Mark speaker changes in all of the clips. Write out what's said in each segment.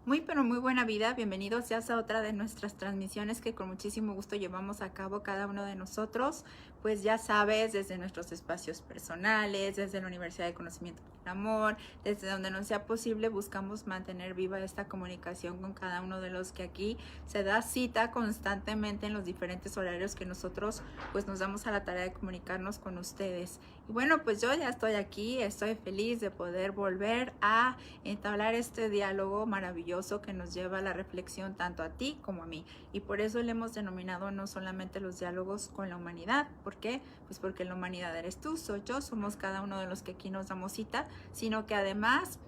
Speaker 1: Muy pero muy buena vida, bienvenidos ya a otra de nuestras transmisiones que con muchísimo gusto llevamos a cabo cada uno de nosotros, pues ya sabes, desde nuestros espacios personales, desde la Universidad de Conocimiento del Amor, desde donde nos sea posible buscamos mantener viva esta comunicación con cada uno de los que aquí se da cita constantemente en los diferentes horarios que nosotros pues nos damos a la tarea de comunicarnos con ustedes. Y bueno, pues yo ya estoy aquí, estoy feliz de poder volver a entablar este diálogo maravilloso que nos lleva a la reflexión tanto a ti como a mí. Y por eso le hemos denominado no solamente los diálogos con la humanidad. ¿Por qué? Pues porque la humanidad eres tú, soy yo, somos cada uno de los que aquí nos damos cita, sino que además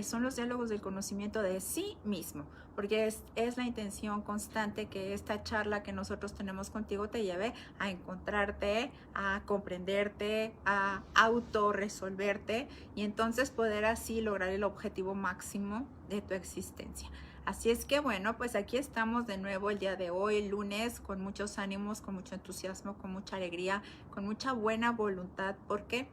Speaker 1: son los diálogos del conocimiento de sí mismo, porque es la intención constante que esta charla que nosotros tenemos contigo te lleve a encontrarte, a comprenderte, a autorresolverte y entonces poder así lograr el objetivo máximo de tu existencia. Así es que bueno, pues aquí estamos de nuevo el día de hoy, el lunes, con muchos ánimos, con mucho entusiasmo, con mucha alegría, con mucha buena voluntad. ¿Por qué?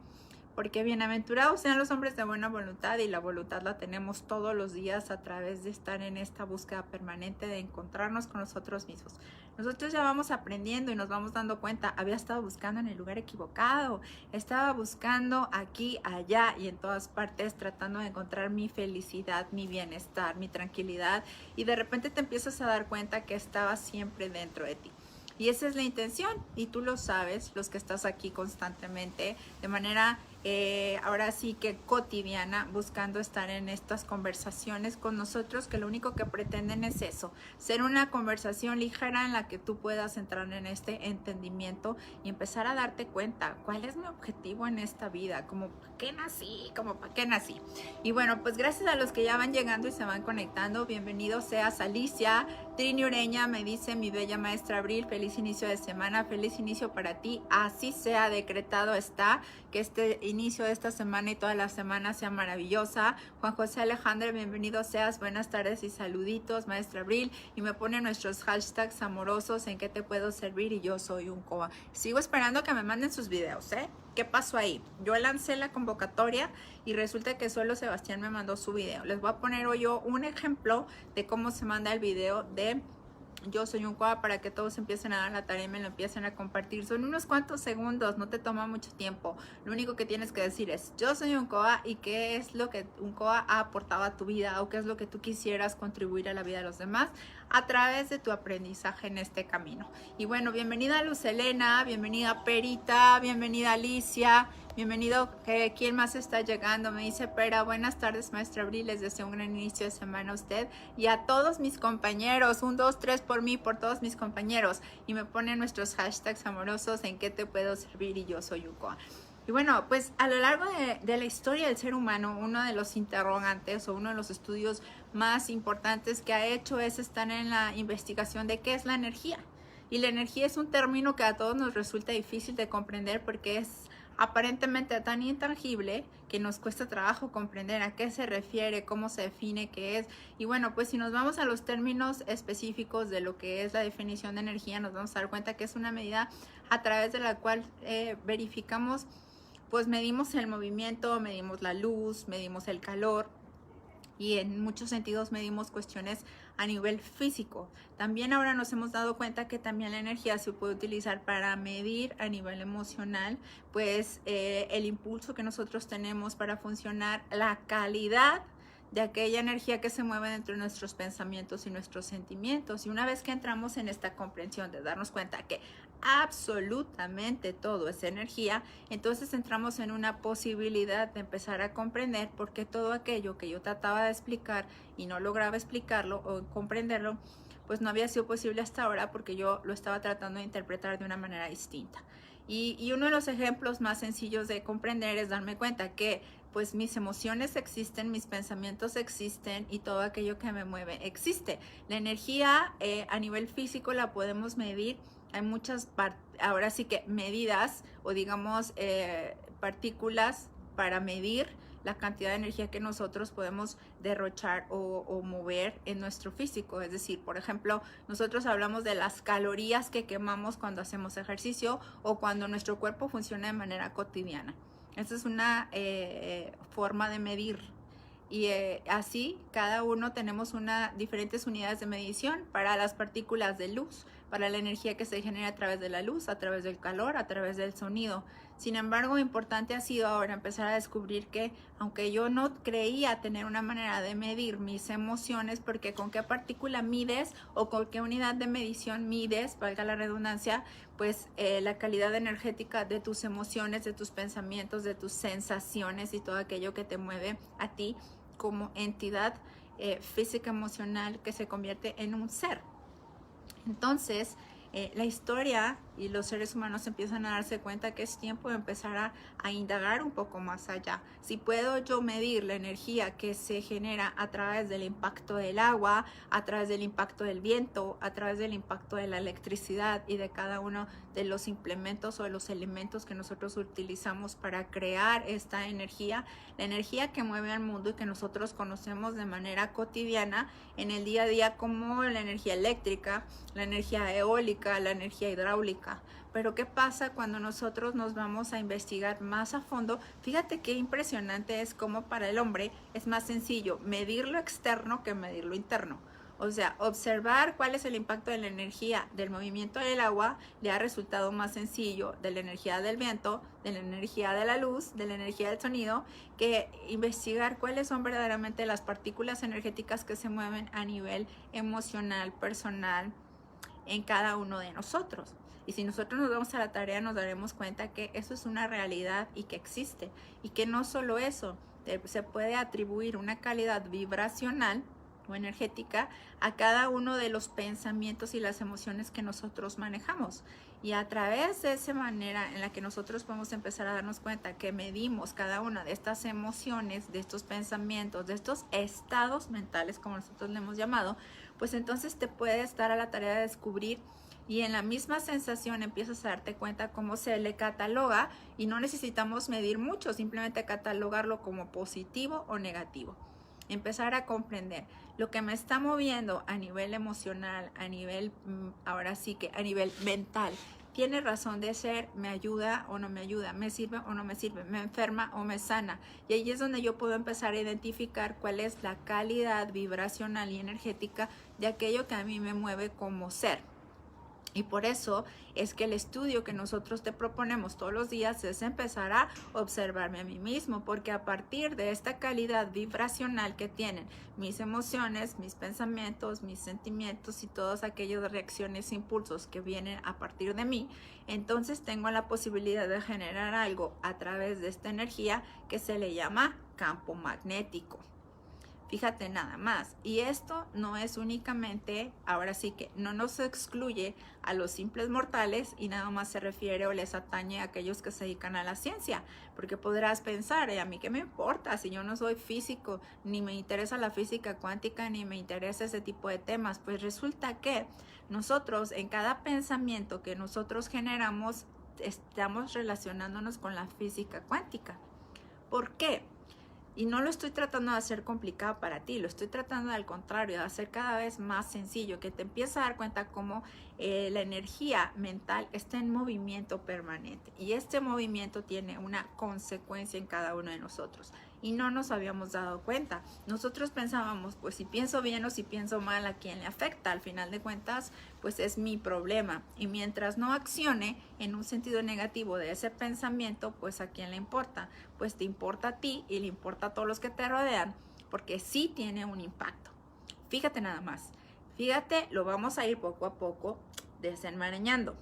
Speaker 1: Porque bienaventurados sean los hombres de buena voluntad, y la voluntad la tenemos todos los días a través de estar en esta búsqueda permanente de encontrarnos con nosotros mismos. Nosotros ya vamos aprendiendo y nos vamos dando cuenta, había estado buscando en el lugar equivocado, estaba buscando aquí, allá y en todas partes tratando de encontrar mi felicidad, mi bienestar, mi tranquilidad, y de repente te empiezas a dar cuenta que estaba siempre dentro de ti. Y esa es la intención, y tú lo sabes, los que estás aquí constantemente, de manera ahora sí que cotidiana, buscando estar en estas conversaciones con nosotros, que lo único que pretenden es eso, ser una conversación ligera en la que tú puedas entrar en este entendimiento y empezar a darte cuenta cuál es mi objetivo en esta vida, como para qué nací. Y bueno, pues gracias a los que ya van llegando y se van conectando, bienvenido seas Alicia. Trini Ureña me dice: mi bella maestra Abril, feliz inicio de semana, feliz inicio para ti, así sea, decretado está, que este inicio de esta semana y toda la semana sea maravillosa. Juan José Alejandro, bienvenido seas, buenas tardes y saluditos, maestra Abril, y me pone nuestros hashtags amorosos, en qué te puedo servir y yo soy un coa. Sigo esperando que me manden sus videos, ¿Qué pasó ahí? Yo lancé la convocatoria y resulta que solo Sebastián me mandó su video. Les voy a poner hoy yo un ejemplo de cómo se manda el video de Yo soy un coa, para que todos empiecen a dar la tarea y me lo empiecen a compartir. Son unos cuantos segundos, no te toma mucho tiempo. Lo único que tienes que decir es: yo soy un coa, y qué es lo que un coa ha aportado a tu vida, o qué es lo que tú quisieras contribuir a la vida de los demás a través de tu aprendizaje en este camino. Y bueno, bienvenida Luz Elena, bienvenida Perita, bienvenida Alicia, bienvenido. ¿Quién más está llegando? Me dice Pera: buenas tardes maestra Abril, les deseo un gran inicio de semana a usted y a todos mis compañeros. 1, 2, 3 por mí, por todos mis compañeros. Y me ponen nuestros hashtags amorosos, en qué te puedo servir y yo soy Ucoa. Y bueno, pues a lo largo de la historia del ser humano, uno de los interrogantes o uno de los estudios más importantes que ha hecho es estar en la investigación de qué es la energía. Y la energía es un término que a todos nos resulta difícil de comprender, porque es aparentemente tan intangible que nos cuesta trabajo comprender a qué se refiere, cómo se define, qué es. Y bueno, pues si nos vamos a los términos específicos de lo que es la definición de energía, nos vamos a dar cuenta que es una medida a través de la cual verificamos, pues medimos el movimiento, medimos la luz, medimos el calor, y en muchos sentidos medimos cuestiones a nivel físico. También ahora nos hemos dado cuenta que también la energía se puede utilizar para medir a nivel emocional, pues el impulso que nosotros tenemos para funcionar, la calidad de aquella energía que se mueve dentro de nuestros pensamientos y nuestros sentimientos. Y una vez que entramos en esta comprensión de darnos cuenta que absolutamente todo es energía, entonces entramos en una posibilidad de empezar a comprender por qué todo aquello que yo trataba de explicar y no lograba explicarlo o comprenderlo, pues no había sido posible hasta ahora, porque yo lo estaba tratando de interpretar de una manera distinta. Y uno de los ejemplos más sencillos de comprender es darme cuenta que pues mis emociones existen, mis pensamientos existen y todo aquello que me mueve existe. La energía a nivel físico la podemos medir. Hay muchas, ahora sí que medidas, o digamos partículas para medir la cantidad de energía que nosotros podemos derrochar o mover en nuestro físico. Es decir, por ejemplo, nosotros hablamos de las calorías que quemamos cuando hacemos ejercicio o cuando nuestro cuerpo funciona de manera cotidiana. Esa es una forma de medir. Y así cada uno tenemos diferentes unidades de medición para las partículas de luz, para la energía que se genera a través de la luz, a través del calor, a través del sonido. Sin embargo, importante ha sido ahora empezar a descubrir que, aunque yo no creía tener una manera de medir mis emociones, porque con qué partícula mides o con qué unidad de medición mides, valga la redundancia, pues la calidad energética de tus emociones, de tus pensamientos, de tus sensaciones y todo aquello que te mueve a ti como entidad física emocional que se convierte en un ser. Entonces, la historia y los seres humanos empiezan a darse cuenta que es tiempo de empezar a indagar un poco más allá. Si puedo yo medir la energía que se genera a través del impacto del agua, a través del impacto del viento, a través del impacto de la electricidad y de cada uno de los implementos o de los elementos que nosotros utilizamos para crear esta energía, la energía que mueve al mundo y que nosotros conocemos de manera cotidiana en el día a día como la energía eléctrica, la energía eólica, la energía hidráulica. Pero ¿qué pasa cuando nosotros nos vamos a investigar más a fondo? Fíjate qué impresionante es cómo para el hombre es más sencillo medir lo externo que medir lo interno. O sea, observar cuál es el impacto de la energía del movimiento del agua le ha resultado más sencillo, de la energía del viento, de la energía de la luz, de la energía del sonido, que investigar cuáles son verdaderamente las partículas energéticas que se mueven a nivel emocional, personal, en cada uno de nosotros. Y si nosotros nos damos a la tarea, nos daremos cuenta que eso es una realidad y que existe. Y que no solo eso, se puede atribuir una calidad vibracional o energética a cada uno de los pensamientos y las emociones que nosotros manejamos. Y a través de esa manera en la que nosotros podemos empezar a darnos cuenta que medimos cada una de estas emociones, de estos pensamientos, de estos estados mentales, como nosotros le hemos llamado, pues entonces te puedes dar a la tarea de descubrir y en la misma sensación empiezas a darte cuenta cómo se le cataloga y no necesitamos medir mucho, simplemente catalogarlo como positivo o negativo. Empezar a comprender lo que me está moviendo a nivel emocional, a nivel, ahora sí que a nivel mental, tiene razón de ser, me ayuda o no me ayuda, me sirve o no me sirve, me enferma o me sana. Y ahí es donde yo puedo empezar a identificar cuál es la calidad vibracional y energética de aquello que a mí me mueve como ser. Y por eso es que el estudio que nosotros te proponemos todos los días es empezar a observarme a mí mismo, porque a partir de esta calidad vibracional que tienen mis emociones, mis pensamientos, mis sentimientos y todas aquellas reacciones e impulsos que vienen a partir de mí, entonces tengo la posibilidad de generar algo a través de esta energía que se le llama campo magnético. Fíjate nada más. Y esto no es únicamente, ahora sí que no nos excluye a los simples mortales y nada más se refiere o les atañe a aquellos que se dedican a la ciencia. Porque podrás pensar, ¿a mí qué me importa si yo no soy físico, ni me interesa la física cuántica, ni me interesa ese tipo de temas? Pues resulta que nosotros en cada pensamiento que nosotros generamos estamos relacionándonos con la física cuántica. ¿Por qué? Y no lo estoy tratando de hacer complicado para ti, lo estoy tratando al contrario, de hacer cada vez más sencillo, que te empieces a dar cuenta cómo la energía mental está en movimiento permanente. Y este movimiento tiene una consecuencia en cada uno de nosotros. Y no nos habíamos dado cuenta. Nosotros pensábamos, pues si pienso bien o si pienso mal, ¿a quién le afecta? Al final de cuentas, pues es mi problema. Y mientras no accione en un sentido negativo de ese pensamiento, pues ¿a quién le importa? Pues te importa a ti y le importa a todos los que te rodean, porque sí tiene un impacto. Fíjate nada más. Fíjate, lo vamos a ir poco a poco desenmarañando.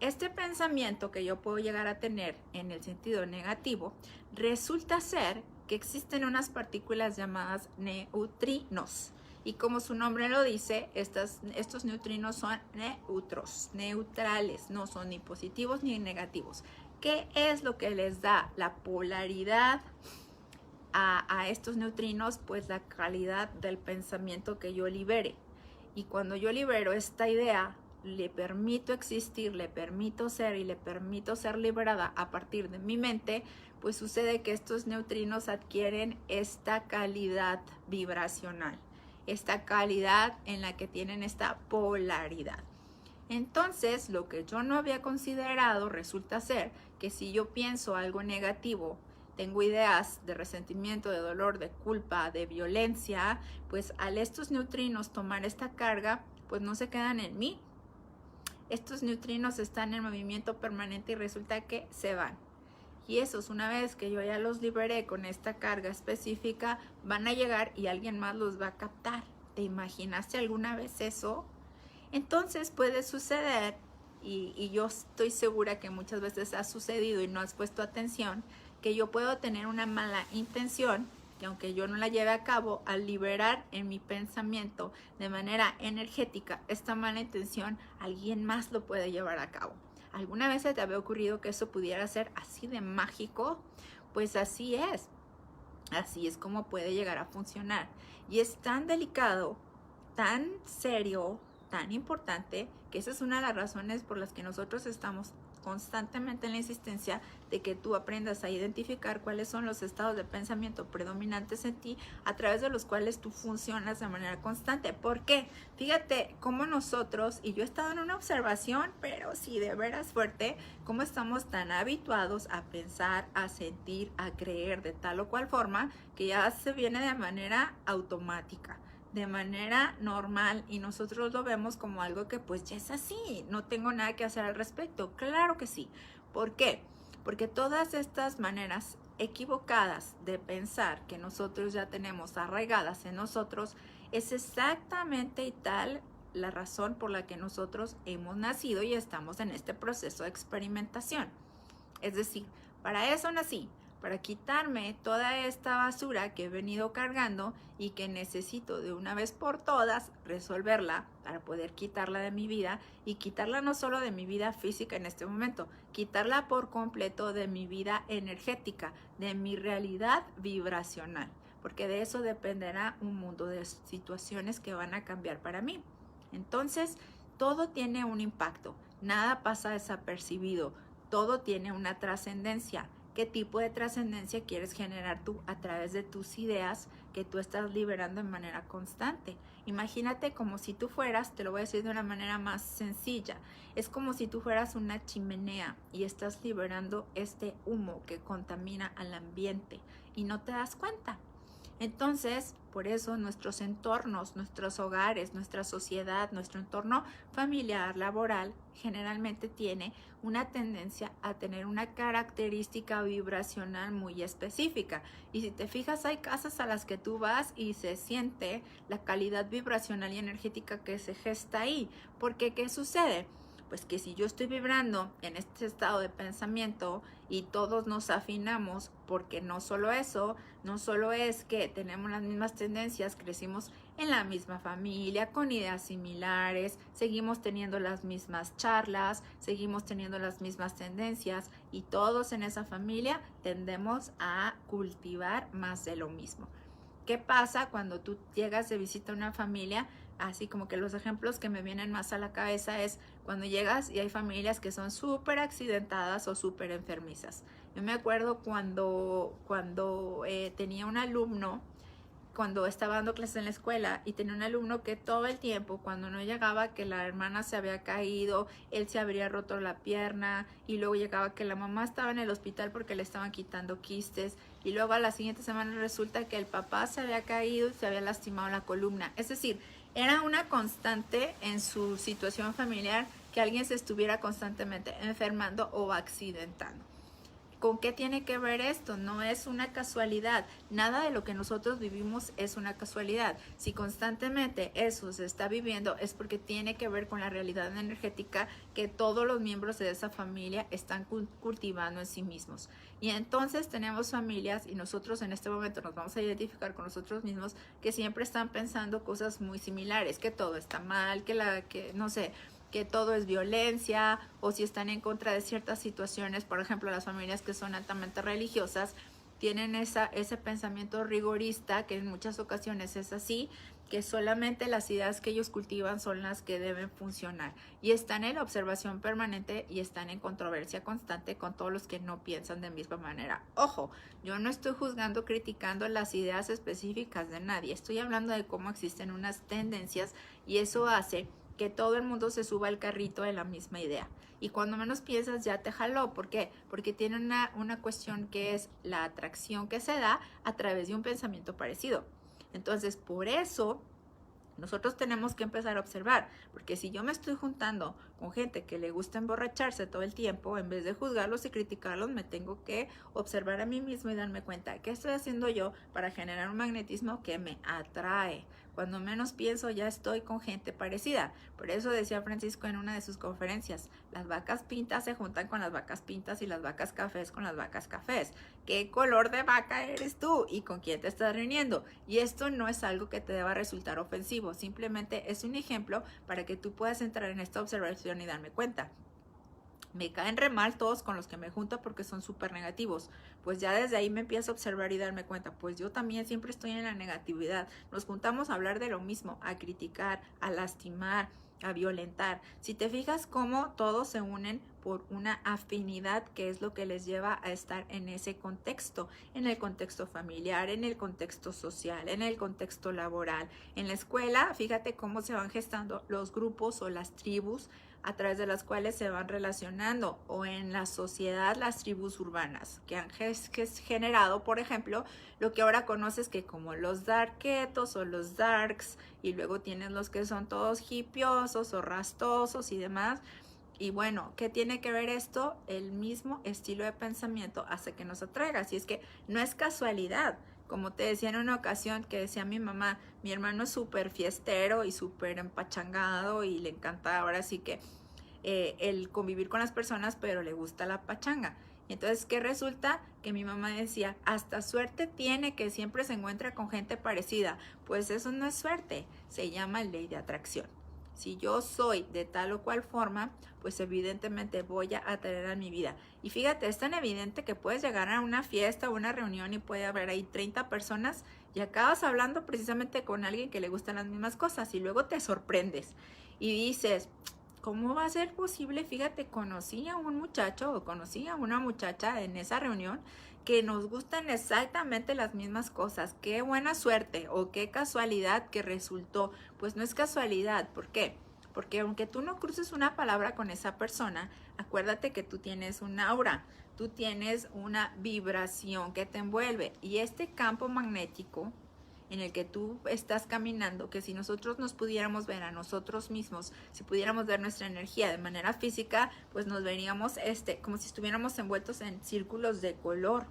Speaker 1: Este pensamiento que yo puedo llegar a tener en el sentido negativo, resulta ser que existen unas partículas llamadas neutrinos. Y como su nombre lo dice, estos neutrinos son neutros, neutrales, no son ni positivos ni negativos. ¿Qué es lo que les da la polaridad a estos neutrinos? Pues la calidad del pensamiento que yo libere. Y cuando yo libero esta idea, le permito existir, le permito ser y le permito ser liberada a partir de mi mente, pues sucede que estos neutrinos adquieren esta calidad vibracional, esta calidad en la que tienen esta polaridad. Entonces, lo que yo no había considerado resulta ser que si yo pienso algo negativo tengo ideas de resentimiento, de dolor, de culpa, de violencia, pues al estos neutrinos tomar esta carga, pues no se quedan en mí. Estos neutrinos están en movimiento permanente y resulta que se van. Y esos, una vez que yo ya los liberé con esta carga específica, van a llegar y alguien más los va a captar. ¿Te imaginaste alguna vez eso? Entonces puede suceder, y yo estoy segura que muchas veces ha sucedido y no has puesto atención, que yo puedo tener una mala intención, que aunque yo no la lleve a cabo, al liberar en mi pensamiento de manera energética esta mala intención, alguien más lo puede llevar a cabo. ¿Alguna vez se te había ocurrido que eso pudiera ser así de mágico? Pues así es como puede llegar a funcionar. Y es tan delicado, tan serio, tan importante, que esa es una de las razones por las que nosotros estamos constantemente en la insistencia de que tú aprendas a identificar cuáles son los estados de pensamiento predominantes en ti, a través de los cuales tú funcionas de manera constante. ¿Por qué? Fíjate cómo nosotros, y yo he estado en una observación, pero sí de veras fuerte, cómo estamos tan habituados a pensar, a sentir, a creer de tal o cual forma, que ya se viene de manera automática, de manera normal, y nosotros lo vemos como algo que pues ya es así, no tengo nada que hacer al respecto. Claro que sí. ¿Por qué? Porque todas estas maneras equivocadas de pensar que nosotros ya tenemos arraigadas en nosotros, es exactamente y tal la razón por la que nosotros hemos nacido y estamos en este proceso de experimentación. Es decir, para eso nací, para quitarme toda esta basura que he venido cargando y que necesito de una vez por todas resolverla para poder quitarla de mi vida, y quitarla no solo de mi vida física en este momento, quitarla por completo de mi vida energética, de mi realidad vibracional, porque de eso dependerá un mundo de situaciones que van a cambiar para mí. Entonces, todo tiene un impacto, nada pasa desapercibido, todo tiene una trascendencia. ¿Qué tipo de trascendencia quieres generar tú a través de tus ideas que tú estás liberando de manera constante? Imagínate como si tú fueras, te lo voy a decir de una manera más sencilla, es como si tú fueras una chimenea y estás liberando este humo que contamina al ambiente y no te das cuenta. Entonces, por eso nuestros entornos, nuestros hogares, nuestra sociedad, nuestro entorno familiar, laboral, generalmente tiene una tendencia a tener una característica vibracional muy específica. Y si te fijas, hay casas a las que tú vas y se siente la calidad vibracional y energética que se gesta ahí. Porque, ¿qué sucede? Pues que si yo estoy vibrando en este estado de pensamiento y todos nos afinamos, porque no solo eso, no solo es que tenemos las mismas tendencias, crecimos en la misma familia, con ideas similares, seguimos teniendo las mismas charlas, seguimos teniendo las mismas tendencias, y todos en esa familia tendemos a cultivar más de lo mismo. ¿Qué pasa cuando tú llegas de visita a una familia? Así como que los ejemplos que me vienen más a la cabeza es cuando llegas y hay familias que son súper accidentadas o súper enfermizas. Yo me acuerdo cuando tenía un alumno, cuando estaba dando clases en la escuela, y tenía un alumno que todo el tiempo, cuando no llegaba, que la hermana se había caído, él se habría roto la pierna, y luego llegaba que la mamá estaba en el hospital porque le estaban quitando quistes, y luego a la siguiente semana resulta que el papá se había caído y se había lastimado la columna. Es decir, era una constante en su situación familiar que alguien se estuviera constantemente enfermando o accidentando. ¿Con qué tiene que ver esto? No es una casualidad. Nada de lo que nosotros vivimos es una casualidad. Si constantemente eso se está viviendo, es porque tiene que ver con la realidad energética que todos los miembros de esa familia están cultivando en sí mismos. Y entonces tenemos familias, y nosotros en este momento nos vamos a identificar con nosotros mismos, que siempre están pensando cosas muy similares, que todo está mal, que todo es violencia, o si están en contra de ciertas situaciones. Por ejemplo, las familias que son altamente religiosas tienen ese pensamiento rigorista, que en muchas ocasiones es así, que solamente las ideas que ellos cultivan son las que deben funcionar, y están en la observación permanente y están en controversia constante con todos los que no piensan de la misma manera. Ojo, yo no estoy juzgando, criticando las ideas específicas de nadie, estoy hablando de cómo existen unas tendencias, y eso hace que todo el mundo se suba al carrito de la misma idea. Y cuando menos piensas ya te jaló. ¿Por qué? Porque tiene una cuestión que es la atracción que se da a través de un pensamiento parecido. Entonces, por eso nosotros tenemos que empezar a observar, porque si yo me estoy juntando con gente que le gusta emborracharse todo el tiempo, en vez de juzgarlos y criticarlos, me tengo que observar a mí mismo y darme cuenta qué estoy haciendo yo para generar un magnetismo que me atrae. Cuando menos pienso, ya estoy con gente parecida. Por eso decía Francisco en una de sus conferencias, las vacas pintas se juntan con las vacas pintas y las vacas cafés con las vacas cafés. ¿Qué color de vaca eres tú y con quién te estás reuniendo? Y esto no es algo que te deba resultar ofensivo, simplemente es un ejemplo para que tú puedas entrar en esta observación y darme cuenta. Me caen re mal todos con los que me junto porque son súper negativos. Pues ya desde ahí me empiezo a observar y darme cuenta, pues yo también siempre estoy en la negatividad. Nos juntamos a hablar de lo mismo, a criticar, a lastimar, a violentar. Si te fijas cómo todos se unen por una afinidad, que es lo que les lleva a estar en ese contexto, en el contexto familiar, en el contexto social, en el contexto laboral. En la escuela, fíjate cómo se van gestando los grupos o las tribus a través de las cuales se van relacionando, o en la sociedad las tribus urbanas que han generado, por ejemplo, lo que ahora conoces que como los darketos o los darks, y luego tienes los que son todos hippiosos o rastosos y demás. Y bueno, ¿qué tiene que ver esto? El mismo estilo de pensamiento hace que nos atraiga. Así es que no es casualidad. Como te decía en una ocasión que decía mi mamá, mi hermano es súper fiestero y súper empachangado y le encanta ahora sí que el convivir con las personas, pero le gusta la pachanga. Y entonces, ¿qué resulta? Que mi mamá decía, hasta suerte tiene que siempre se encuentra con gente parecida. Pues eso no es suerte, se llama ley de atracción. Si yo soy de tal o cual forma, pues evidentemente voy a atraer a mi vida. Y fíjate, es tan evidente que puedes llegar a una fiesta o una reunión y puede haber ahí 30 personas y acabas hablando precisamente con alguien que le gustan las mismas cosas y luego te sorprendes y dices, ¿cómo va a ser posible? Fíjate, conocí a un muchacho o conocí a una muchacha en esa reunión que nos gustan exactamente las mismas cosas. Qué buena suerte o qué casualidad que resultó. Pues no es casualidad. ¿Por qué? Porque aunque tú no cruces una palabra con esa persona, acuérdate que tú tienes un aura, tú tienes una vibración que te envuelve y este campo magnético en el que tú estás caminando, que si nosotros nos pudiéramos ver a nosotros mismos, si pudiéramos ver nuestra energía de manera física, pues nos veríamos como si estuviéramos envueltos en círculos de color.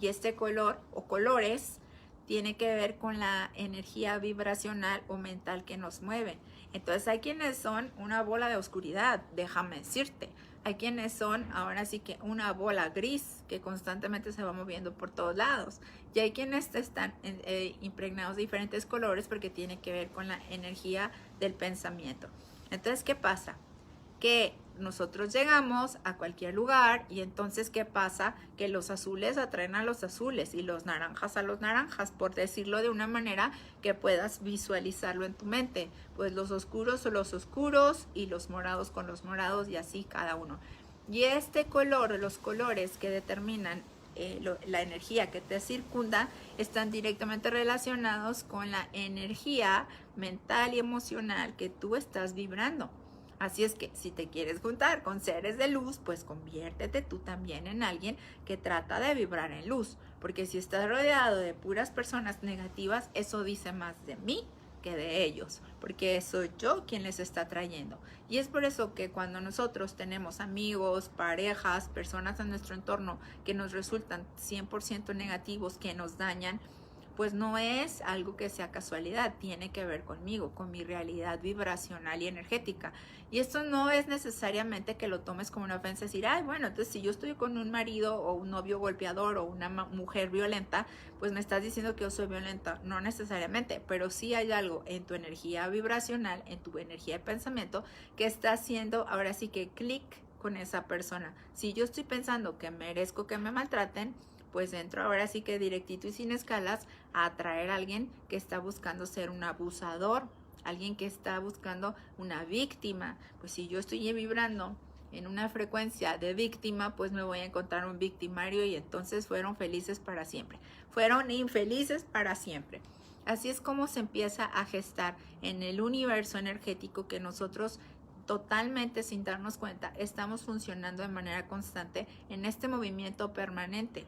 Speaker 1: Y este color o colores tiene que ver con la energía vibracional o mental que nos mueve. Entonces hay quienes son una bola de oscuridad, déjame decirte. Hay quienes son ahora sí que una bola gris que constantemente se va moviendo por todos lados. Y hay quienes están impregnados de diferentes colores porque tiene que ver con la energía del pensamiento. Entonces, ¿qué pasa? Que nosotros llegamos a cualquier lugar y entonces ¿qué pasa? Que los azules atraen a los azules y los naranjas a los naranjas, por decirlo de una manera que puedas visualizarlo en tu mente. Pues los oscuros son los oscuros y los morados con los morados y así cada uno. Y este color, los colores que determinan la energía que te circunda están directamente relacionados con la energía mental y emocional que tú estás vibrando. Así es que si te quieres juntar con seres de luz, pues conviértete tú también en alguien que trata de vibrar en luz. Porque si estás rodeado de puras personas negativas, eso dice más de mí que de ellos. Porque soy yo quien les está trayendo. Y es por eso que cuando nosotros tenemos amigos, parejas, personas en nuestro entorno que nos resultan 100% negativos, que nos dañan, pues no es algo que sea casualidad, tiene que ver conmigo, con mi realidad vibracional y energética. Y esto no es necesariamente que lo tomes como una ofensa, decir, ay, bueno, entonces si yo estoy con un marido o un novio golpeador o una mujer violenta, pues me estás diciendo que yo soy violenta. No necesariamente, pero sí hay algo en tu energía vibracional, en tu energía de pensamiento, que está haciendo ahora sí que clic con esa persona. Si yo estoy pensando que merezco que me maltraten, pues entro ahora sí que directito y sin escalas a atraer a alguien que está buscando ser un abusador, alguien que está buscando una víctima. Pues si yo estoy vibrando en una frecuencia de víctima, pues me voy a encontrar un victimario y entonces fueron felices para siempre. Fueron infelices para siempre. Así es como se empieza a gestar en el universo energético que nosotros totalmente sin darnos cuenta estamos funcionando de manera constante en este movimiento permanente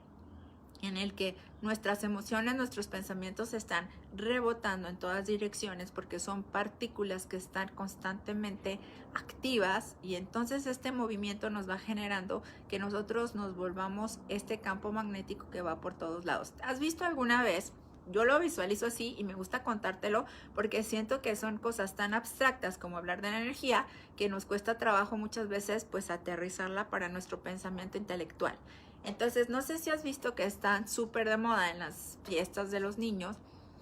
Speaker 1: en el que nuestras emociones, nuestros pensamientos están rebotando en todas direcciones porque son partículas que están constantemente activas, y entonces este movimiento nos va generando que nosotros nos volvamos este campo magnético que va por todos lados. ¿Has visto alguna vez? Yo lo visualizo así y me gusta contártelo porque siento que son cosas tan abstractas como hablar de la energía que nos cuesta trabajo muchas veces pues aterrizarla para nuestro pensamiento intelectual. Entonces, no sé si has visto que están súper de moda en las fiestas de los niños,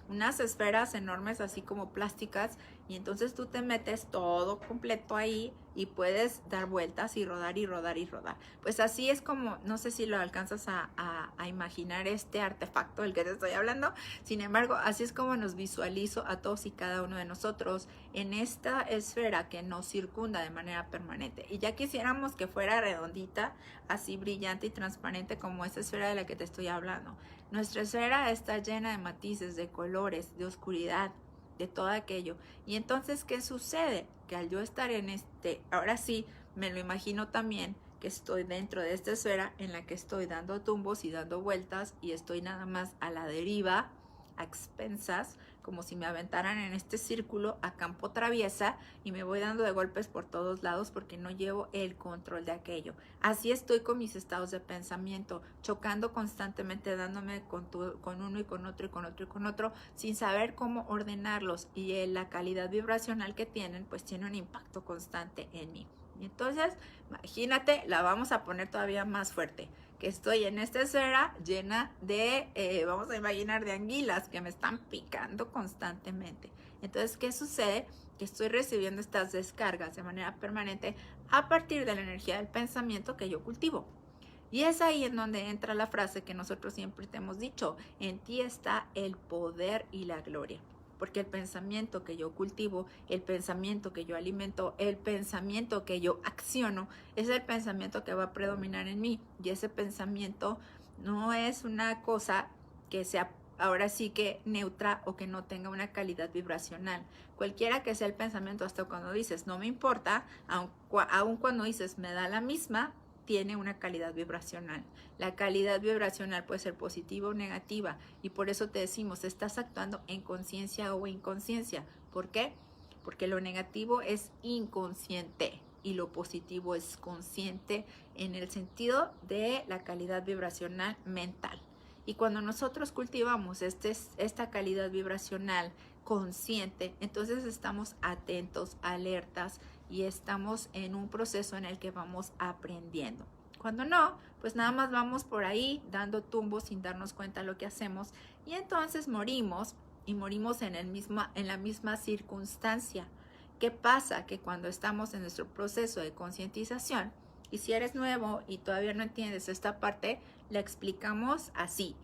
Speaker 1: unas esferas enormes así como plásticas, y entonces tú te metes todo completo ahí y puedes dar vueltas y rodar y rodar y rodar. Pues así es como, no sé si lo alcanzas a imaginar este artefacto del que te estoy hablando. Sin embargo, así es como nos visualizo a todos y cada uno de nosotros en esta esfera que nos circunda de manera permanente. Y ya quisiéramos que fuera redondita, así brillante y transparente como esa esfera de la que te estoy hablando. Nuestra esfera está llena de matices, de colores, de oscuridad, de todo aquello. Y entonces, ¿qué sucede? Que al yo estar en ahora sí, me lo imagino también que estoy dentro de esta esfera en la que estoy dando tumbos y dando vueltas y estoy nada más a la deriva, a expensas, como si me aventaran en este círculo a campo traviesa y me voy dando de golpes por todos lados porque no llevo el control de aquello. Así estoy con mis estados de pensamiento, chocando constantemente, dándome con uno y con otro y con otro y con otro, sin saber cómo ordenarlos, y la calidad vibracional que tienen pues tiene un impacto constante en mí. Y entonces, imagínate, la vamos a poner todavía más fuerte, que estoy en esta esfera llena de, vamos a imaginar, de anguilas que me están picando constantemente. Entonces, ¿qué sucede? Que estoy recibiendo estas descargas de manera permanente a partir de la energía del pensamiento que yo cultivo. Y es ahí en donde entra la frase que nosotros siempre te hemos dicho: en ti está el poder y la gloria. Porque el pensamiento que yo cultivo, el pensamiento que yo alimento, el pensamiento que yo acciono, es el pensamiento que va a predominar en mí. Y ese pensamiento no es una cosa que sea ahora sí que neutra o que no tenga una calidad vibracional. Cualquiera que sea el pensamiento, hasta cuando dices no me importa, aun cuando dices me da la misma, tiene una calidad vibracional. La calidad vibracional puede ser positiva o negativa, y por eso te decimos, estás actuando en conciencia o inconsciencia. ¿Por qué? Porque lo negativo es inconsciente y lo positivo es consciente en el sentido de la calidad vibracional mental. Y cuando nosotros cultivamos esta calidad vibracional consciente, entonces estamos atentos, alertas, y estamos en un proceso en el que vamos aprendiendo. Cuando no, pues nada más vamos por ahí dando tumbos sin darnos cuenta de lo que hacemos, y entonces morimos, y morimos en la misma circunstancia. ¿Qué pasa? Que cuando estamos en nuestro proceso de concientización, y si eres nuevo y todavía no entiendes esta parte, la explicamos así,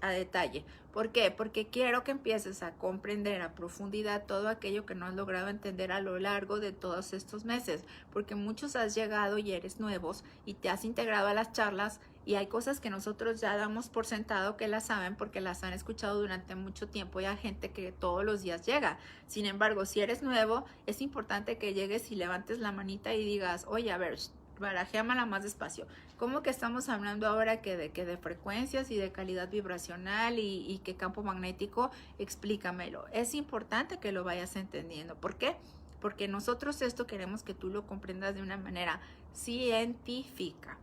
Speaker 1: a detalle. ¿Por qué? Porque quiero que empieces a comprender a profundidad todo aquello que no has logrado entender a lo largo de todos estos meses, porque muchos has llegado y eres nuevos y te has integrado a las charlas, y hay cosas que nosotros ya damos por sentado que las saben porque las han escuchado durante mucho tiempo, y hay gente que todos los días llega. Sin embargo, si eres nuevo, es importante que llegues y levantes la manita y digas: oye, a ver, barajéamela más despacio. ¿Cómo que estamos hablando ahora que de frecuencias y de calidad vibracional y que campo magnético? Explícamelo. Es importante que lo vayas entendiendo. ¿Por qué? Porque nosotros esto queremos que tú lo comprendas de una manera científica,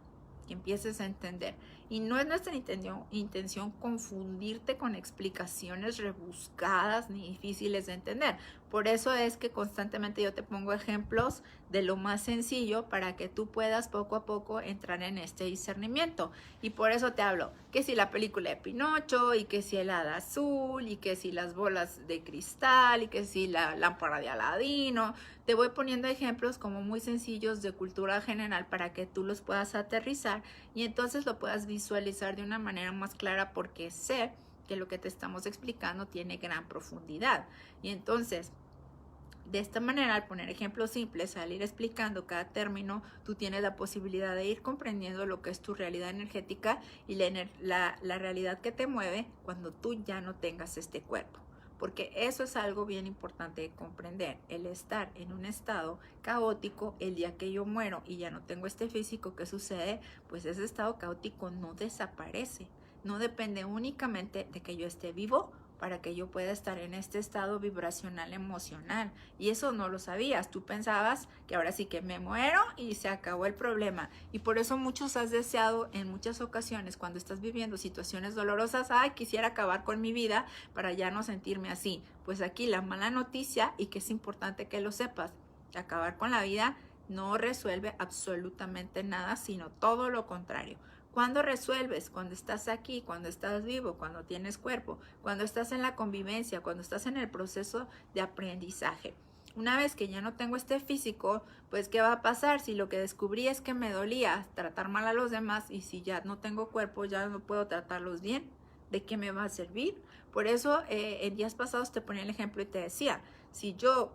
Speaker 1: que empieces a entender. Y no es nuestra intención confundirte con explicaciones rebuscadas ni difíciles de entender. Por eso es que constantemente yo te pongo ejemplos de lo más sencillo para que tú puedas poco a poco entrar en este discernimiento. Y por eso te hablo que si la película de Pinocho, y que si el hada azul, y que si las bolas de cristal, y que si la lámpara de Aladino. Te voy poniendo ejemplos como muy sencillos de cultura general para que tú los puedas aterrizar y entonces lo puedas visualizar de una manera más clara, porque sé que lo que te estamos explicando tiene gran profundidad. Y entonces, de esta manera, al poner ejemplos simples, al ir explicando cada término, tú tienes la posibilidad de ir comprendiendo lo que es tu realidad energética y la realidad que te mueve cuando tú ya no tengas este cuerpo. porque eso es algo bien importante de comprender. El estar en un estado caótico, el día que yo muero y ya no tengo este físico, ¿qué sucede? Pues ese estado caótico no desaparece, no depende únicamente de que yo esté vivo para que yo pueda estar en este estado vibracional emocional. Y eso no lo sabías. Tú pensabas que ahora sí que me muero y se acabó el problema. Y por eso muchos has deseado en muchas ocasiones, cuando estás viviendo situaciones dolorosas, ay, quisiera acabar con mi vida para ya no sentirme así. Pues aquí la mala noticia, y que es importante que lo sepas, acabar con la vida no resuelve absolutamente nada, sino todo lo contrario. ¿Cuándo resuelves? Cuando estás aquí, cuando estás vivo, cuando tienes cuerpo, cuando estás en la convivencia, cuando estás en el proceso de aprendizaje. Una vez que ya no tengo este físico, pues ¿qué va a pasar? Si lo que descubrí es que me dolía tratar mal a los demás, y si ya no tengo cuerpo, ya no puedo tratarlos bien, ¿de qué me va a servir? Por eso en días pasados te ponía el ejemplo y te decía, si yo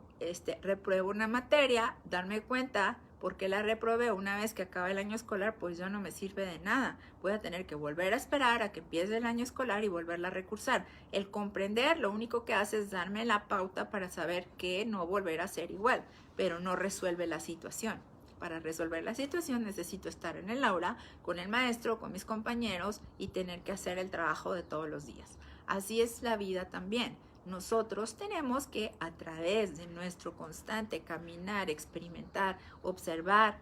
Speaker 1: repruebo una materia, darme cuenta porque la reprobé una vez que acaba el año escolar, pues ya no me sirve de nada. Voy a tener que volver a esperar a que empiece el año escolar y volverla a recursar. El comprender lo único que hace es darme la pauta para saber que no volver a ser igual, pero no resuelve la situación. Para resolver la situación necesito estar en el aula con el maestro, con mis compañeros, y tener que hacer el trabajo de todos los días. Así es la vida también. Nosotros tenemos que, a través de nuestro constante caminar, experimentar, observar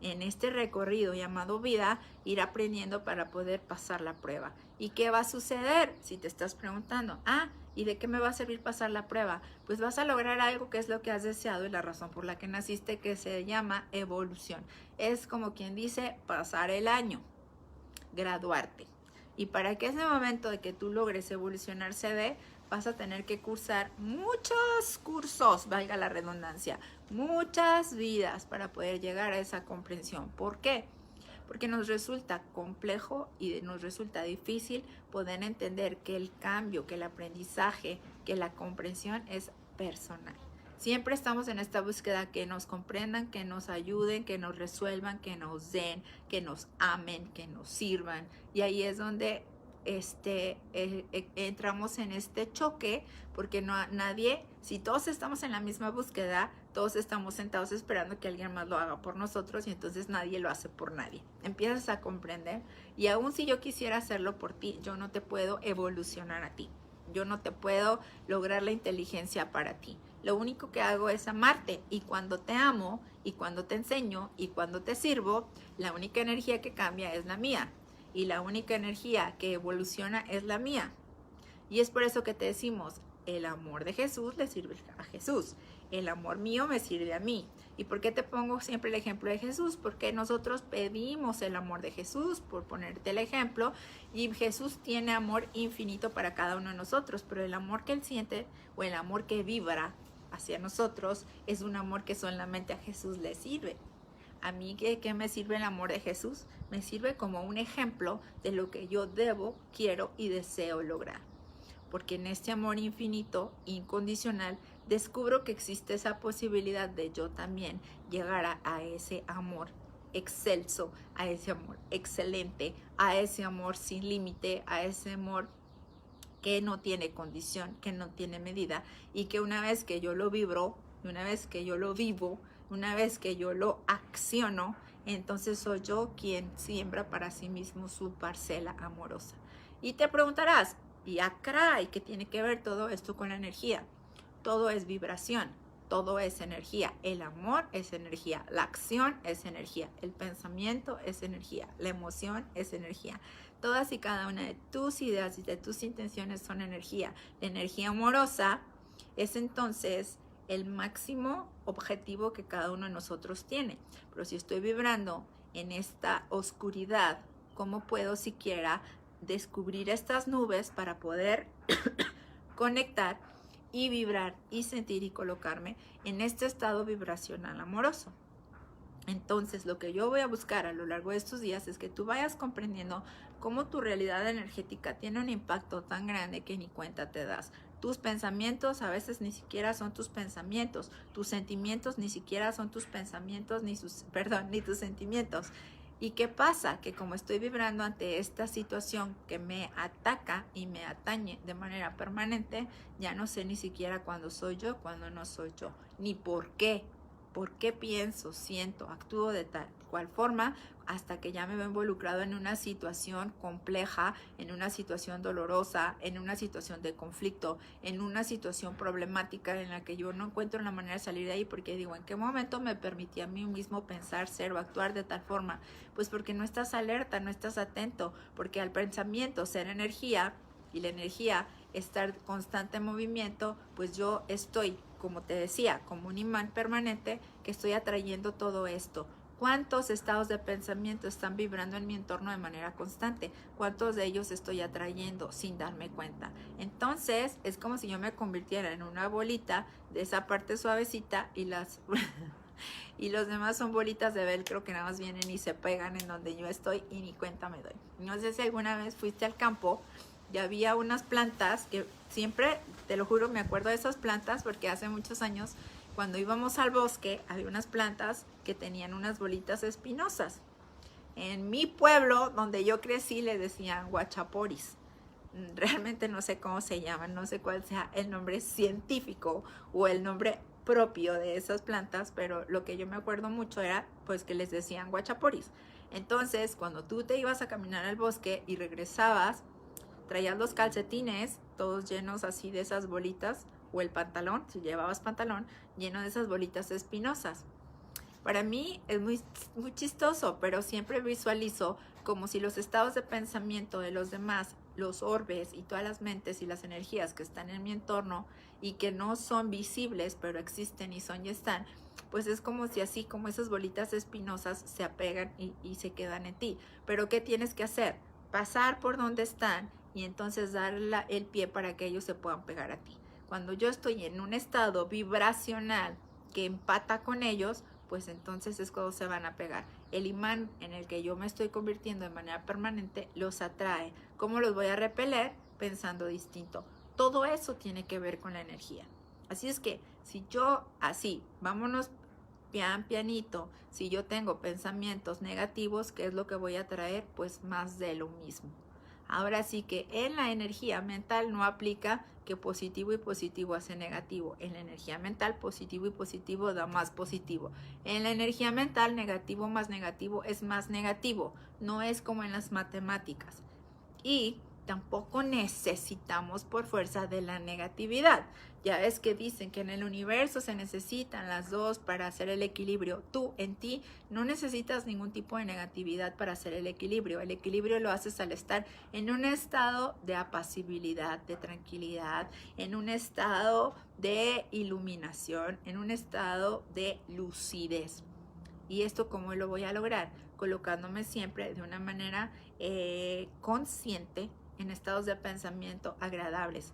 Speaker 1: en este recorrido llamado vida, ir aprendiendo para poder pasar la prueba. ¿Y qué va a suceder? Si te estás preguntando, ¿y de qué me va a servir pasar la prueba? Pues vas a lograr algo que es lo que has deseado y la razón por la que naciste, que se llama evolución. Es como quien dice pasar el año, graduarte. Y para que ese momento de que tú logres evolucionar se dé, vas a tener que cursar muchos cursos, valga la redundancia, muchas vidas para poder llegar a esa comprensión. ¿Por qué? Porque nos resulta complejo y nos resulta difícil poder entender que el cambio, que el aprendizaje, que la comprensión es personal. Siempre estamos en esta búsqueda que nos comprendan, que nos ayuden, que nos resuelvan, que nos den, que nos amen, que nos sirvan. Y ahí es donde entramos en este choque, porque nadie, si todos estamos en la misma búsqueda, todos estamos sentados esperando que alguien más lo haga por nosotros, y entonces nadie lo hace por nadie. Empiezas a comprender, y aun si yo quisiera hacerlo por ti, yo no te puedo evolucionar a ti. Yo no te puedo lograr la inteligencia para ti. Lo único que hago es amarte, y cuando te amo, y cuando te enseño, y cuando te sirvo, la única energía que cambia es la mía. Y la única energía que evoluciona es la mía. Y es por eso que te decimos, el amor de Jesús le sirve a Jesús. El amor mío me sirve a mí. ¿Y por qué te pongo siempre el ejemplo de Jesús? Porque nosotros pedimos el amor de Jesús, por ponerte el ejemplo. Y Jesús tiene amor infinito para cada uno de nosotros. Pero el amor que Él siente, o el amor que vibra hacia nosotros, es un amor que solamente a Jesús le sirve. A mí, ¿qué me sirve el amor de Jesús? Me sirve como un ejemplo de lo que yo debo, quiero y deseo lograr. Porque en este amor infinito, incondicional, descubro que existe esa posibilidad de yo también llegar a ese amor excelso, a ese amor excelente, a ese amor sin límite, a ese amor que no tiene condición, que no tiene medida, y que una vez que yo lo vibro, una vez que yo lo vivo, una vez que yo lo acciono, entonces soy yo quien siembra para sí mismo su parcela amorosa. Y te preguntarás, ¿y caray, qué tiene que ver todo esto con la energía? Todo es vibración, todo es energía. El amor es energía, la acción es energía, el pensamiento es energía, la emoción es energía. Todas y cada una de tus ideas y de tus intenciones son energía. La energía amorosa es entonces el máximo objetivo que cada uno de nosotros tiene. Pero si estoy vibrando en esta oscuridad, ¿cómo puedo siquiera descubrir estas nubes para poder conectar y vibrar y sentir y colocarme en este estado vibracional amoroso? Entonces, lo que yo voy a buscar a lo largo de estos días es que tú vayas comprendiendo cómo tu realidad energética tiene un impacto tan grande que ni cuenta te das. Tus pensamientos a veces ni siquiera son tus pensamientos. Tus sentimientos ni siquiera son tus pensamientos, ni tus sentimientos. ¿Y qué pasa? Que como estoy vibrando ante esta situación que me ataca y me atañe de manera permanente, ya no sé ni siquiera cuándo soy yo, cuándo no soy yo, ni por qué. ¿Por qué pienso, siento, actúo de tal cual forma hasta que ya me veo involucrado en una situación compleja, en una situación dolorosa, en una situación de conflicto, en una situación problemática en la que yo no encuentro la manera de salir de ahí porque digo, ¿en qué momento me permití a mí mismo pensar, ser o actuar de tal forma? Pues porque no estás alerta, no estás atento, porque al pensamiento ser energía y la energía estar constante en movimiento, pues yo estoy, como te decía, como un imán permanente que estoy atrayendo todo esto. ¿Cuántos estados de pensamiento están vibrando en mi entorno de manera constante? ¿Cuántos de ellos estoy atrayendo sin darme cuenta? Entonces, es como si yo me convirtiera en una bolita de esa parte suavecita y las... y los demás son bolitas de velcro que nada más vienen y se pegan en donde yo estoy y ni cuenta me doy. No sé si alguna vez fuiste al campo y había unas plantas que siempre, te lo juro, me acuerdo de esas plantas porque hace muchos años cuando íbamos al bosque había unas plantas que tenían unas bolitas espinosas. En mi pueblo, donde yo crecí, le decían guachaporis. Realmente no sé cómo se llaman, no sé cuál sea el nombre científico o el nombre propio de esas plantas, pero lo que yo me acuerdo mucho era pues que les decían guachaporis. Entonces, cuando tú te ibas a caminar al bosque y regresabas, traías los calcetines todos llenos así de esas bolitas, o el pantalón, si llevabas pantalón, lleno de esas bolitas espinosas. Para mí es muy chistoso, pero siempre visualizo como si los estados de pensamiento de los demás, los orbes y todas las mentes y las energías que están en mi entorno y que no son visibles, pero existen y son y están, pues es como si así como esas bolitas espinosas se apegan y se quedan en ti. Pero ¿qué tienes que hacer? Pasar por donde están y entonces dar el pie para que ellos se puedan pegar a ti. Cuando yo estoy en un estado vibracional que empata con ellos, pues entonces es cuando se van a pegar. El imán en el que yo me estoy convirtiendo de manera permanente los atrae. ¿Cómo los voy a repeler? Pensando distinto. Todo eso tiene que ver con la energía. Así es que si yo así, vámonos pianito, si yo tengo pensamientos negativos, ¿qué es lo que voy a traer? Pues más de lo mismo. Ahora sí que en la energía mental no aplica que positivo y positivo hace negativo. En la energía mental, positivo y positivo da más positivo. En la energía mental, negativo más negativo es más negativo. No es como en las matemáticas. Y tampoco necesitamos por fuerza de la negatividad. Ya ves que dicen que en el universo se necesitan las dos para hacer el equilibrio. Tú, en ti, no necesitas ningún tipo de negatividad para hacer el equilibrio. El equilibrio lo haces al estar en un estado de apacibilidad, de tranquilidad, en un estado de iluminación, en un estado de lucidez. ¿Y esto cómo lo voy a lograr? Colocándome siempre de una manera consciente en estados de pensamiento agradables.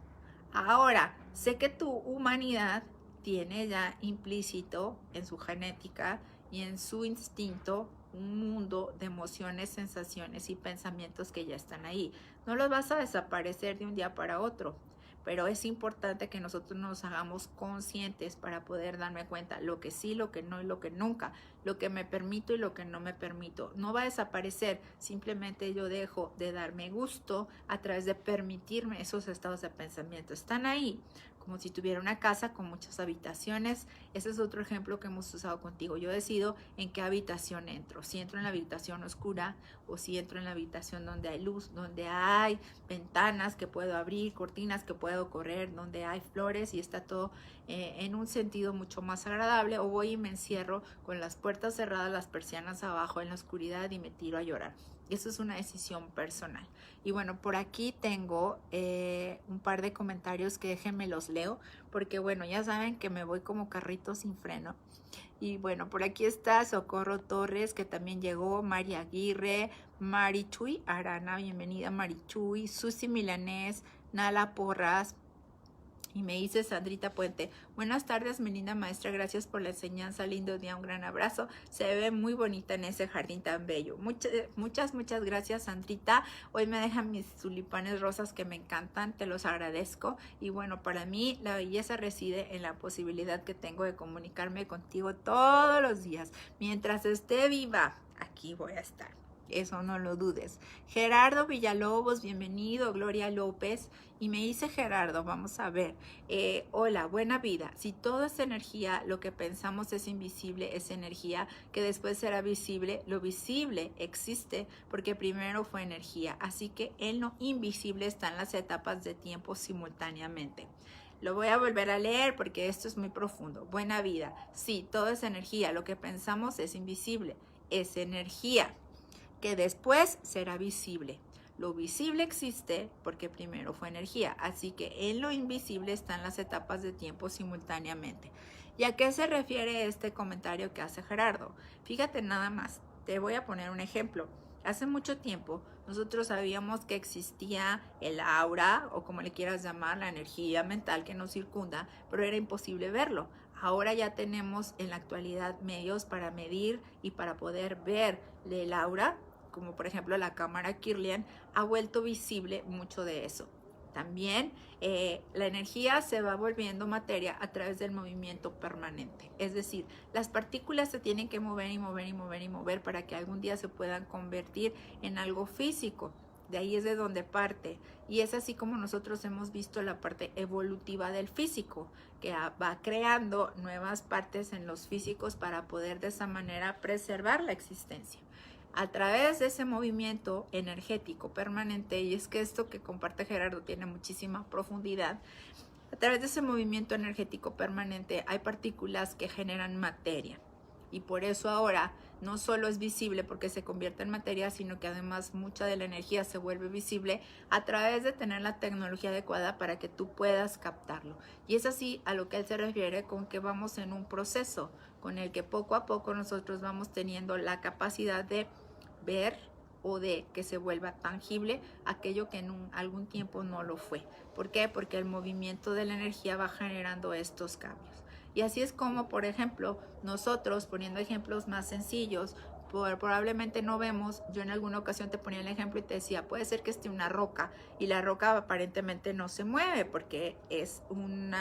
Speaker 1: Ahora, sé que tu humanidad tiene ya implícito en su genética y en su instinto un mundo de emociones, sensaciones y pensamientos que ya están ahí. No los vas a desaparecer de un día para otro, pero es importante que nosotros nos hagamos conscientes para poder darme cuenta lo que sí, lo que no y lo que nunca, lo que me permito y lo que no me permito. No va a desaparecer, simplemente yo dejo de darme gusto a través de permitirme esos estados de pensamiento. Están ahí, como si tuviera una casa con muchas habitaciones. Ese es otro ejemplo que hemos usado contigo. Yo decido en qué habitación entro. Si entro en la habitación oscura o si entro en la habitación donde hay luz, donde hay ventanas que puedo abrir, cortinas que puedo correr, donde hay flores y está todo en un sentido mucho más agradable, o voy y me encierro con las puertas cerradas, las persianas abajo en la oscuridad y me tiro a llorar. Eso es una decisión personal. Y bueno, por aquí tengo un par de comentarios que déjenme los leo, porque bueno, ya saben que me voy como carrito sin freno. Y bueno, por aquí está Socorro Torres, que también llegó, María Aguirre, Marichuy Arana, bienvenida Marichuy, Susi Milanés, Nala Porras. Y me dice Sandrita Puente, buenas tardes, mi linda maestra, gracias por la enseñanza, lindo día, un gran abrazo. Se ve muy bonita en ese jardín tan bello. Muchas gracias, Sandrita. Hoy me dejan mis tulipanes rosas que me encantan, te los agradezco. Y bueno, para mí la belleza reside en la posibilidad que tengo de comunicarme contigo todos los días. Mientras esté viva, aquí voy a estar. Eso no lo dudes. Gerardo Villalobos, bienvenido. Gloria López. Y me dice Gerardo, vamos a ver. Hola, buena vida. Si todo es energía, lo que pensamos es invisible, es energía que después será visible. Lo visible existe porque primero fue energía. Así que en lo invisible están las etapas de tiempo simultáneamente. Lo voy a volver a leer porque esto es muy profundo. Buena vida. Sí, todo es energía. Lo que pensamos es invisible, es energía que después será visible. Lo visible existe porque primero fue energía, así que en lo invisible están las etapas de tiempo simultáneamente. ¿Y a qué se refiere este comentario que hace Gerardo? Fíjate nada más, te voy a poner un ejemplo. Hace mucho tiempo nosotros sabíamos que existía el aura, o como le quieras llamar, la energía mental que nos circunda, pero era imposible verlo. Ahora ya tenemos en la actualidad medios para medir y para poder ver el aura, como por ejemplo la cámara Kirlian, ha vuelto visible mucho de eso. También la energía se va volviendo materia a través del movimiento permanente. Es decir, las partículas se tienen que mover y mover y mover y mover para que algún día se puedan convertir en algo físico. De ahí es de donde parte. Y es así como nosotros hemos visto la parte evolutiva del físico, que va creando nuevas partes en los físicos para poder de esa manera preservar la existencia. A través de ese movimiento energético permanente, y es que esto que comparte Gerardo tiene muchísima profundidad, a través de ese movimiento energético permanente hay partículas que generan materia. Y por eso ahora no solo es visible porque se convierte en materia, sino que además mucha de la energía se vuelve visible a través de tener la tecnología adecuada para que tú puedas captarlo. Y es así a lo que él se refiere con que vamos en un proceso con el que poco a poco nosotros vamos teniendo la capacidad de ver o de que se vuelva tangible aquello que en algún tiempo no lo fue. ¿Por qué? Porque el movimiento de la energía va generando estos cambios. Y así es como, por ejemplo, nosotros, poniendo ejemplos más sencillos, probablemente no vemos, yo en alguna ocasión te ponía el ejemplo y te decía, puede ser que esté una roca y la roca aparentemente no se mueve porque es un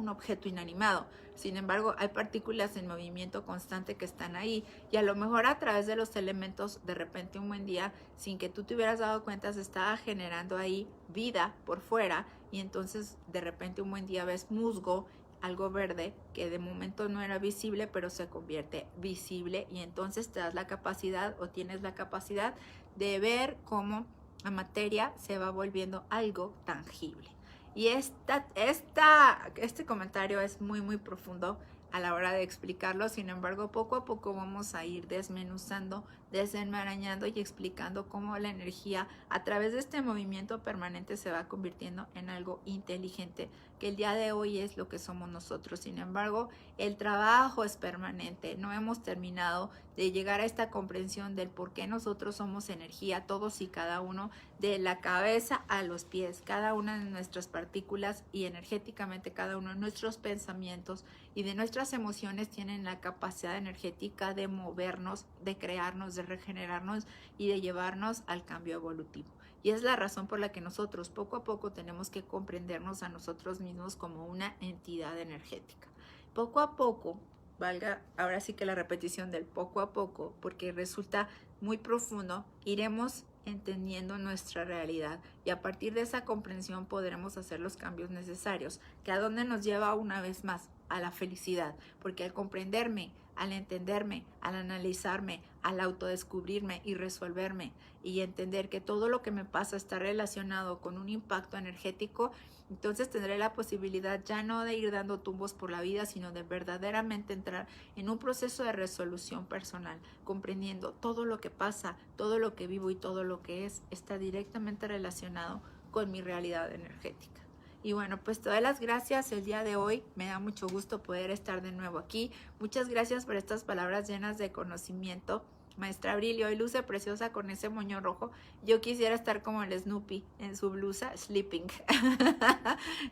Speaker 1: objeto inanimado. Sin embargo, hay partículas en movimiento constante que están ahí y a lo mejor a través de los elementos, de repente un buen día, sin que tú te hubieras dado cuenta, se estaba generando ahí vida por fuera y entonces de repente un buen día ves musgo, algo verde que de momento no era visible, pero se convierte visible y entonces te das la capacidad o tienes la capacidad de ver cómo la materia se va volviendo algo tangible. Y este comentario es muy, muy profundo a la hora de explicarlo. Sin embargo, poco a poco vamos a ir desmenuzando, desenmarañando y explicando cómo la energía a través de este movimiento permanente se va convirtiendo en algo inteligente, que el día de hoy es lo que somos nosotros. Sin embargo, el trabajo es permanente. No hemos terminado de llegar a esta comprensión del por qué nosotros somos energía, todos y cada uno, de la cabeza a los pies, cada una de nuestras partículas y energéticamente cada uno de nuestros pensamientos y de nuestras emociones tienen la capacidad energética de movernos, de crearnos, de regenerarnos y de llevarnos al cambio evolutivo. Y es la razón por la que nosotros poco a poco tenemos que comprendernos a nosotros mismos como una entidad energética. Poco a poco, valga ahora sí que la repetición del poco a poco, porque resulta muy profundo, iremos entendiendo nuestra realidad y a partir de esa comprensión podremos hacer los cambios necesarios, que a dónde nos lleva una vez más, a la felicidad, porque al comprenderme, al entenderme, al analizarme, al autodescubrirme y resolverme y entender que todo lo que me pasa está relacionado con un impacto energético, entonces tendré la posibilidad ya no de ir dando tumbos por la vida, sino de verdaderamente entrar en un proceso de resolución personal, comprendiendo todo lo que pasa, todo lo que vivo y todo lo que es, está directamente relacionado con mi realidad energética. Y bueno, pues todas las gracias el día de hoy. Me da mucho gusto poder estar de nuevo aquí. Muchas gracias por estas palabras llenas de conocimiento. Maestra Abril, y hoy luce preciosa con ese moño rojo. Yo quisiera estar como el Snoopy en su blusa, sleeping.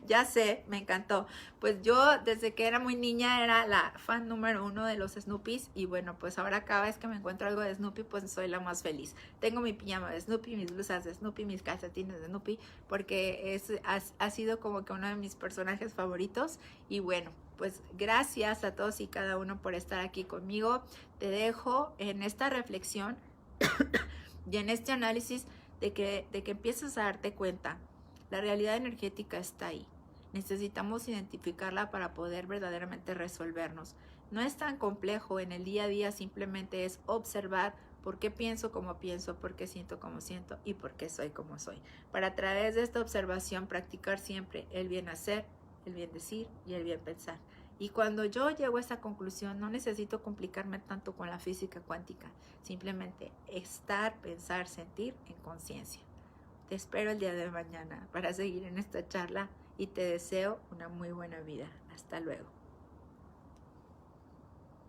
Speaker 1: Ya sé, me encantó. Pues yo desde que era muy niña era la fan número 1 de los Snoopys y bueno, pues ahora cada vez que me encuentro algo de Snoopy, pues soy la más feliz. Tengo mi pijama de Snoopy, mis blusas de Snoopy, mis calcetines de Snoopy, porque ha sido como que uno de mis personajes favoritos y bueno, pues gracias a todos y cada uno por estar aquí conmigo. Te dejo en esta reflexión y en este análisis de que empieces a darte cuenta. La realidad energética está ahí. Necesitamos identificarla para poder verdaderamente resolvernos. No es tan complejo en el día a día, simplemente es observar por qué pienso como pienso, por qué siento como siento y por qué soy como soy. Para a través de esta observación practicar siempre el bien hacer, el bien decir y el bien pensar. Y cuando yo llego a esa conclusión, no necesito complicarme tanto con la física cuántica, simplemente estar, pensar, sentir en conciencia. Te espero el día de mañana para seguir en esta charla y te deseo una muy buena vida. Hasta luego.